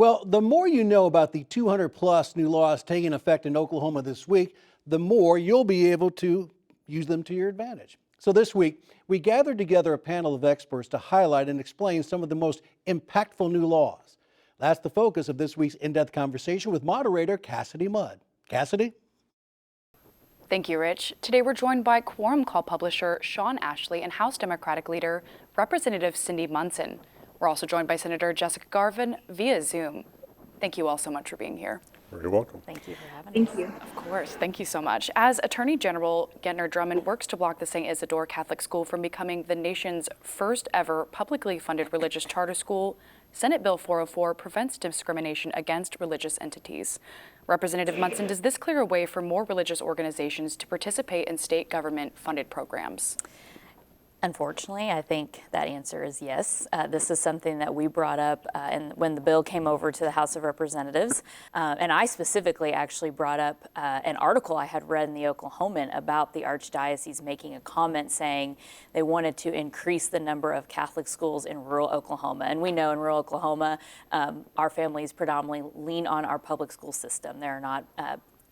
Well, the more you know about the 200 plus new laws taking effect in Oklahoma this week, the more you'll be able to use them to your advantage. So this week, we gathered together a panel of experts to highlight and explain some of the most impactful new laws. That's the focus of this week's in-depth conversation with moderator Cassidy Mudd. Cassidy? Thank you, Rich. Today we're joined by Quorum Call publisher Sean Ashley and House Democratic leader Representative Cindy Munson. We're also joined by Senator Jessica Garvin via Zoom. Thank you all so much for being here. You're welcome. Thank you for having us. Thank you. Of course, thank you so much. As Attorney General Gentner Drummond works to block the St. Isidore Catholic School from becoming the nation's first ever publicly funded religious charter school, Senate Bill 404 prevents discrimination against religious entities. Representative Munson, does this clear a way for more religious organizations to participate in state government-funded programs? Unfortunately, I think that answer is yes. This is something that we brought up and when the bill came over to the House of Representatives. And I specifically actually brought up an article I had read in the Oklahoman about the Archdiocese making a comment saying they wanted to increase the number of Catholic schools in rural Oklahoma. And we know in rural Oklahoma, our families predominantly lean on our public school system. There are not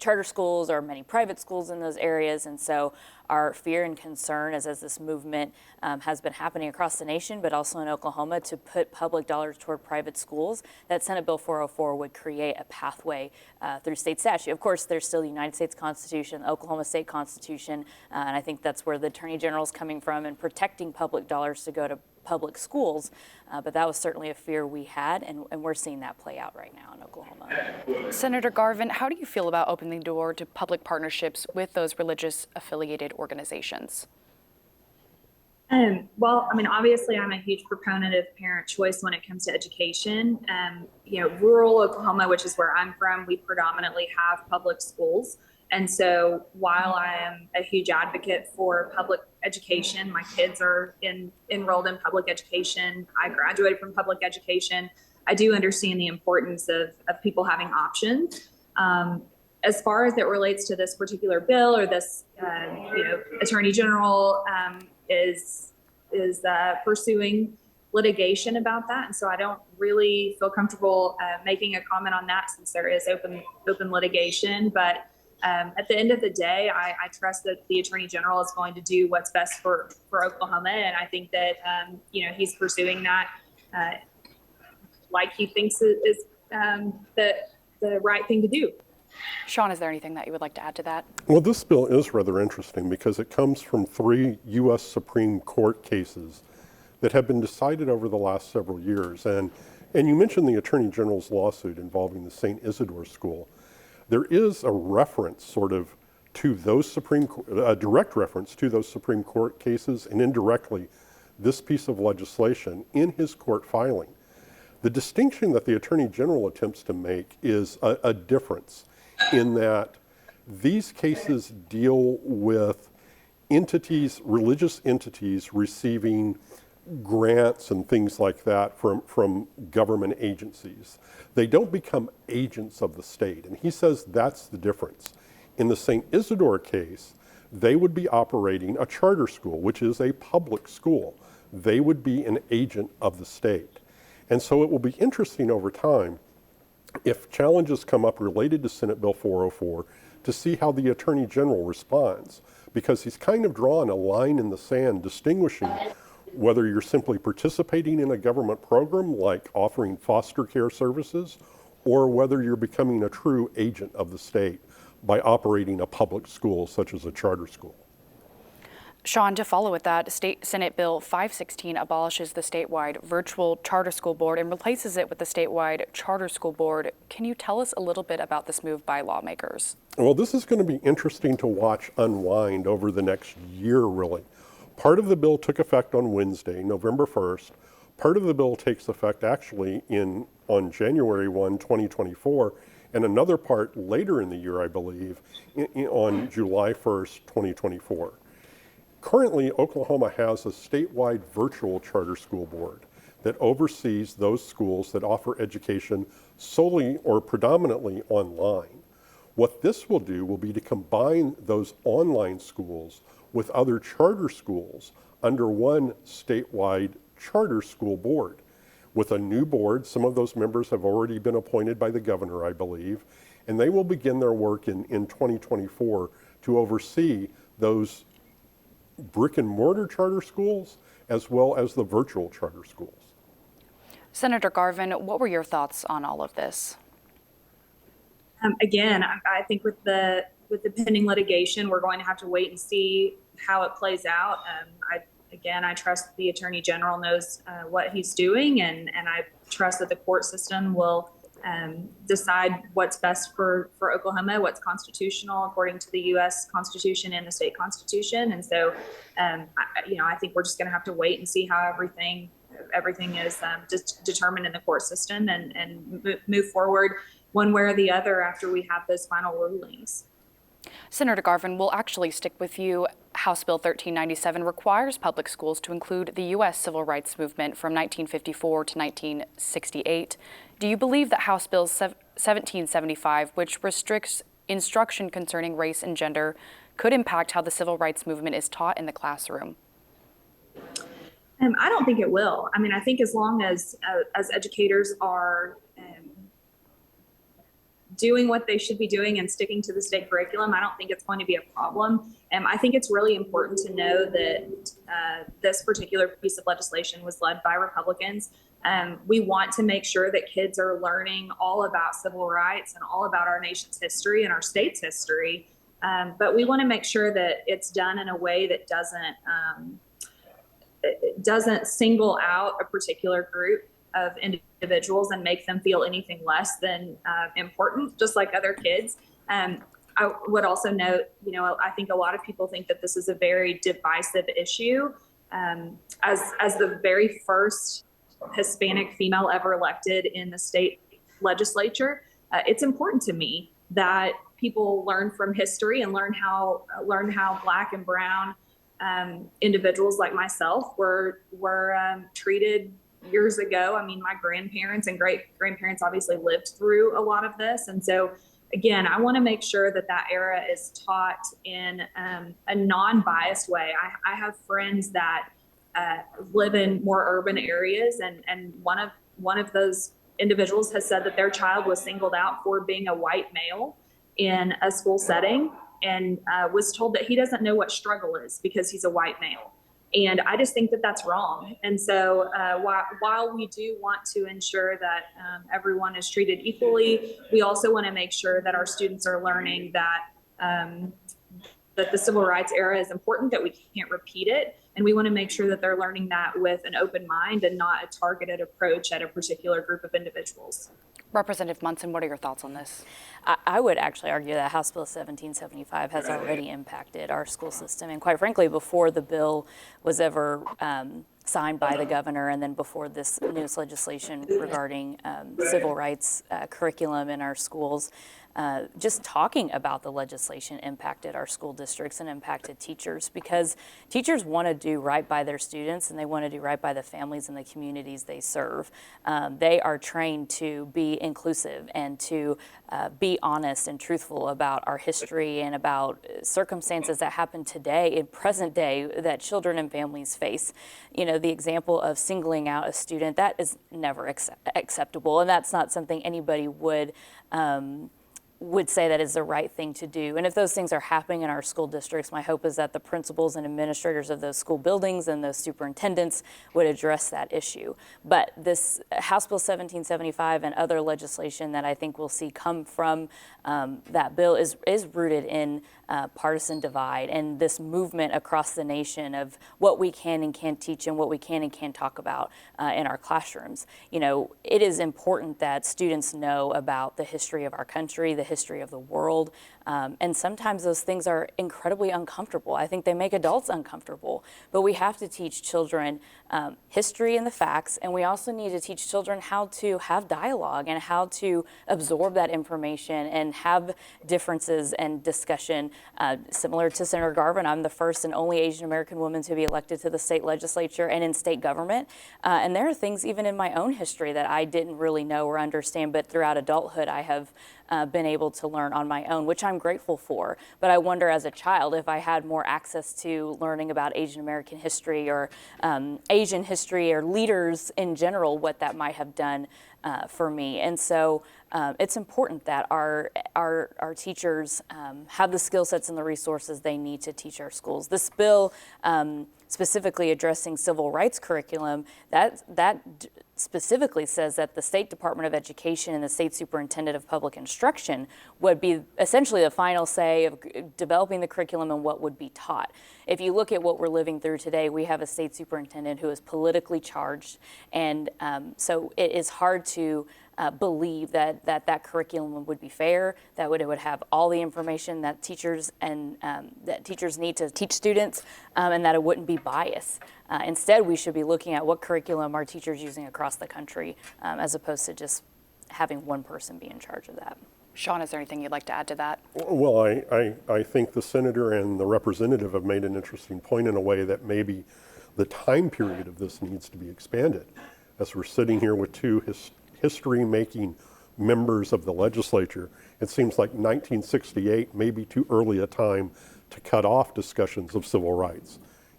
charter schools or many private schools in those areas, and so our fear and concern is as this movement has been happening across the nation, but also in Oklahoma, to put public dollars toward private schools, that Senate Bill 404 would create a pathway through state statute. Of course, there's still the United States Constitution, the Oklahoma State Constitution, and I think that's where the Attorney General is coming from and protecting public dollars to go to public schools, but that was certainly a fear we had, and we're seeing that play out right now in Oklahoma. Senator Garvin, how do you feel about opening the door to public partnerships with those religious affiliated organizations? Well, I mean, obviously, I'm a huge proponent of parent choice when it comes to education. Rural Oklahoma, which is where I'm from, we predominantly have public schools. And so while I am a huge advocate for public education, my kids are enrolled in public education, I graduated from public education, I do understand the importance of people having options. As far as it relates to this particular bill or this, Attorney General is pursuing litigation about that. And so I don't really feel comfortable making a comment on that since there is open litigation. But at the end of the day, I trust that the Attorney General is going to do what's best for Oklahoma. And I think that, he's pursuing that like he thinks is the right thing to do. Sean, is there anything that you would like to add to that? Well, this bill is rather interesting because it comes from 3 U.S. Supreme Court cases that have been decided over the last several years. And you mentioned the Attorney General's lawsuit involving the St. Isidore School. There is a reference sort of to those a direct reference to those Supreme Court cases and indirectly this piece of legislation in his court filing. The distinction that the Attorney General attempts to make is a difference in that these cases deal with entities, religious entities receiving grants and things like that from government agencies. They don't become agents of the state, and he says that's the difference. In the St. Isidore case, they would be operating a charter school, which is a public school. They would be an agent of the state. And so it will be interesting over time if challenges come up related to Senate Bill 404 to see how the Attorney General responds, because he's kind of drawn a line in the sand distinguishing whether you're simply participating in a government program like offering foster care services, or whether you're becoming a true agent of the state by operating a public school such as a charter school. Sean, to follow with that, Senate Bill 516 abolishes the statewide virtual charter school board and replaces it with the statewide charter school board. Can you tell us a little bit about this move by lawmakers? Well, this is going to be interesting to watch unwind over the next year, really. Part of the bill took effect on Wednesday, November 1st. Part of the bill takes effect actually on January 1, 2024, and another part later in the year, I believe, on July 1st, 2024. Currently, Oklahoma has a statewide virtual charter school board that oversees those schools that offer education solely or predominantly online. What this will do will be to combine those online schools with other charter schools under one statewide charter school board. with a new board. Some of those members have already been appointed by the governor, I believe, and they will begin their work in 2024 to oversee those brick and mortar charter schools as well as the virtual charter schools. Senator Garvin, what were your thoughts on all of this? Again, I think with the pending litigation, we're going to have to wait and see how it plays out. I trust the Attorney General knows what he's doing, and I trust that the court system will decide what's best for Oklahoma, what's constitutional according to the U.S. Constitution and the state constitution. And so, I think we're just going to have to wait and see how everything is just determined in the court system, and move forward one way or the other after we have those final rulings. Senator Garvin, we'll actually stick with you. House Bill 1397 requires public schools to include the U.S. civil rights movement from 1954 to 1968. Do you believe that House Bill 1775, which restricts instruction concerning race and gender, could impact how the civil rights movement is taught in the classroom? I don't think it will. I mean, I think as long as educators are doing what they should be doing and sticking to the state curriculum, I don't think it's going to be a problem. I think it's really important to know that this particular piece of legislation was led by Republicans. We want to make sure that kids are learning all about civil rights and all about our nation's history and our state's history. But we want to make sure that it's done in a way that doesn't single out a particular group of individuals and make them feel anything less than important, just like other kids. I would also note, I think a lot of people think that this is a very divisive issue. As the very first Hispanic female ever elected in the state legislature, it's important to me that people learn from history and learn how Black and brown individuals like myself were treated years ago. I mean, my grandparents and great-grandparents obviously lived through a lot of this. And so, again, I want to make sure that era is taught in a non-biased way. I have friends that live in more urban areas, and one of those individuals has said that their child was singled out for being a white male in a school setting, and was told that he doesn't know what struggle is because he's a white male. And I just think that that's wrong. And so while we do want to ensure that everyone is treated equally, we also want to make sure that our students are learning that the civil rights era is important, that we can't repeat it. And we want to make sure that they're learning that with an open mind and not a targeted approach at a particular group of individuals. Representative Munson, what are your thoughts on this? I would actually argue that House Bill 1775 has already impacted our school system. And quite frankly, before the bill was ever signed by the governor, and then before this newest legislation regarding civil rights curriculum in our schools, just talking about the legislation impacted our school districts and impacted teachers, because teachers want to do right by their students and they want to do right by the families and the communities they serve. They are trained to be inclusive and to be honest and truthful about our history and about circumstances that happen today in present day that children and families face. The example of singling out a student, that is never acceptable, and that's not something anybody would say that is the right thing to do. And if those things are happening in our school districts, my hope is that the principals and administrators of those school buildings and those superintendents would address that issue. But this House Bill 1775 and other legislation that I think we'll see come from that bill is rooted in partisan divide and this movement across the nation of what we can and can't teach and what we can and can't talk about in our classrooms. It is important that students know about the history of our country, the history of the world, and sometimes those things are incredibly uncomfortable. I think they make adults uncomfortable, but we have to teach children history and the facts, and we also need to teach children how to have dialogue and how to absorb that information and have differences and discussion. Similar to Senator Garvin, I'm the first and only Asian American woman to be elected to the state legislature and in state government, and there are things even in my own history that I didn't really know or understand, but throughout adulthood I have been able able to learn on my own, which I'm grateful for. But I wonder as a child if I had more access to learning about Asian American history or Asian history or leaders in general, what that might have done for me. And so it's important that our teachers have the skill sets and the resources they need to teach our schools. This bill, specifically addressing civil rights curriculum, that specifically says that the State Department of Education and the State Superintendent of Public Instruction would be essentially the final say of developing the curriculum and what would be taught. If you look at what we're living through today, we have a state superintendent who is politically charged, and so it is hard to believe that curriculum would be fair, that it would have all the information that teachers need to teach students, and that it wouldn't be biased. Instead, we should be looking at what curriculum are teachers using across the country, as opposed to just having one person be in charge of that. Sean, is there anything you'd like to add to that? Well, I think the senator and the representative have made an interesting point in a way that maybe the time period of this needs to be expanded. As we're sitting here with two history-making members of the legislature, it seems like 1968 may be too early a time to cut off discussions of civil rights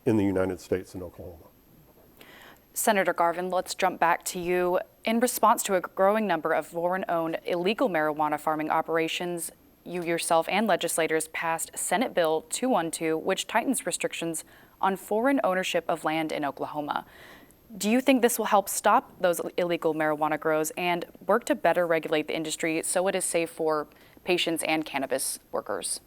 in the United States and Oklahoma. Senator Garvin, let's jump back to you. In response to a growing number of foreign-owned illegal marijuana farming operations, you yourself and legislators passed Senate Bill 212, which tightens restrictions on foreign ownership of land in Oklahoma. Do you think this will help stop those illegal marijuana grows and work to better regulate the industry so it is safe for patients and cannabis workers?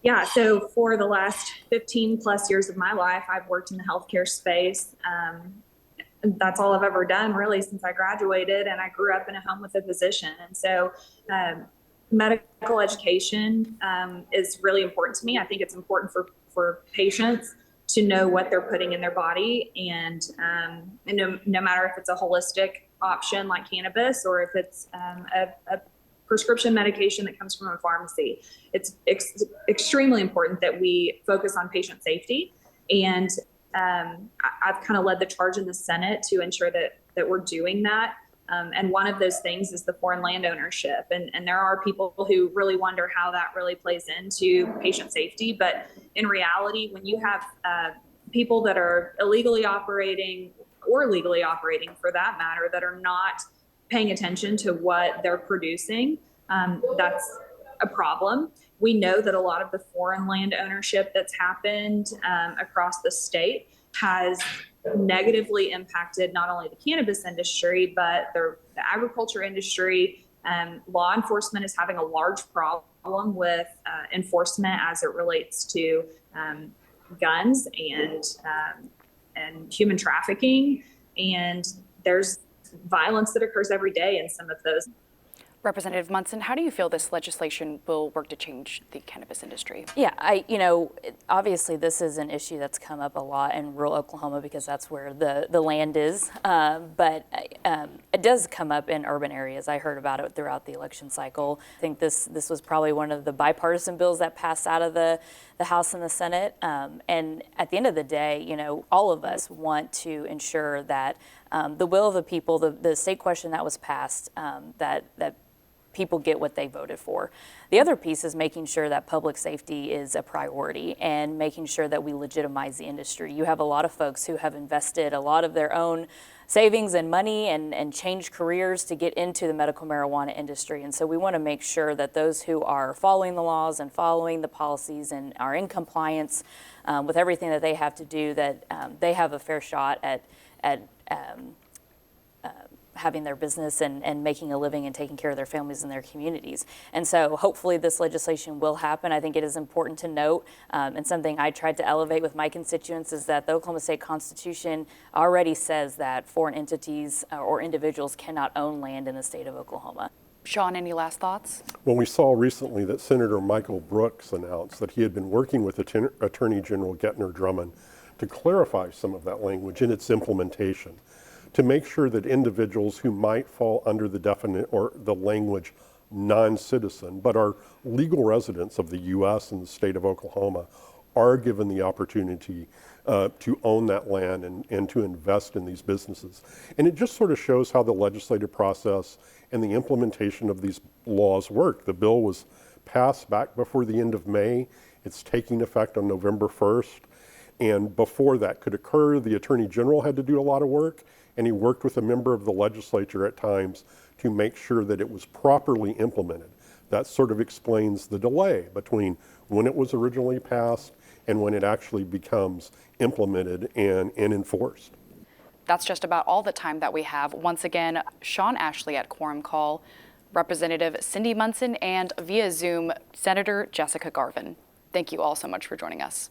Yeah, so for the last 15 plus years of my life, I've worked in the healthcare space. That's all I've ever done really since I graduated, and I grew up in a home with a physician. And so medical education is really important to me. I think it's important for patients to know what they're putting in their body, and no matter if it's a holistic option like cannabis or if it's a prescription medication that comes from a pharmacy. It's extremely important that we focus on patient safety. And I've kind of led the charge in the Senate to ensure that we're doing that. And one of those things is the foreign land ownership. And there are people who really wonder how that really plays into patient safety. But in reality, when you have people that are illegally operating or legally operating for that matter, that are not paying attention to what they're producing, that's a problem. We know that a lot of the foreign land ownership that's happened across the state has negatively impacted not only the cannabis industry, but the agriculture industry. Law enforcement is having a large problem with enforcement as it relates to guns and human trafficking. And there's violence that occurs every day in some of those. Representative Munson, how do you feel this legislation will work to change the cannabis industry? Yeah, obviously this is an issue that's come up a lot in rural Oklahoma because that's where the land is. But it does come up in urban areas. I heard about it throughout the election cycle. I think this was probably one of the bipartisan bills that passed out of the House and the Senate. And at the end of the day, all of us want to ensure that the will of the people, the state question that was passed, that people get what they voted for. The other piece is making sure that public safety is a priority and making sure that we legitimize the industry. You have a lot of folks who have invested a lot of their own savings and money and changed careers to get into the medical marijuana industry. And so we want to make sure that those who are following the laws and following the policies and are in compliance with everything that they have to do, that they have a fair shot at having their business and making a living and taking care of their families and their communities. And so hopefully this legislation will happen. I think it is important to note, and something I tried to elevate with my constituents, is that the Oklahoma State Constitution already says that foreign entities or individuals cannot own land in the state of Oklahoma. Sean, any last thoughts? Well, we saw recently that Senator Michael Brooks announced that he had been working with Attorney General Gentner Drummond to clarify some of that language in its implementation, to make sure that individuals who might fall under the definite or the language non-citizen, but are legal residents of the U.S. and the state of Oklahoma, are given the opportunity to own that land and to invest in these businesses. And it just sort of shows how the legislative process and the implementation of these laws work. The bill was passed back before the end of May. It's taking effect on November 1st. And before that could occur, the Attorney General had to do a lot of work, and he worked with a member of the legislature at times to make sure that it was properly implemented. That sort of explains the delay between when it was originally passed and when it actually becomes implemented and enforced. That's just about all the time that we have. Once again, Sean Ashley at Quorum Call, Representative Cindy Munson, and via Zoom, Senator Jessica Garvin. Thank you all so much for joining us.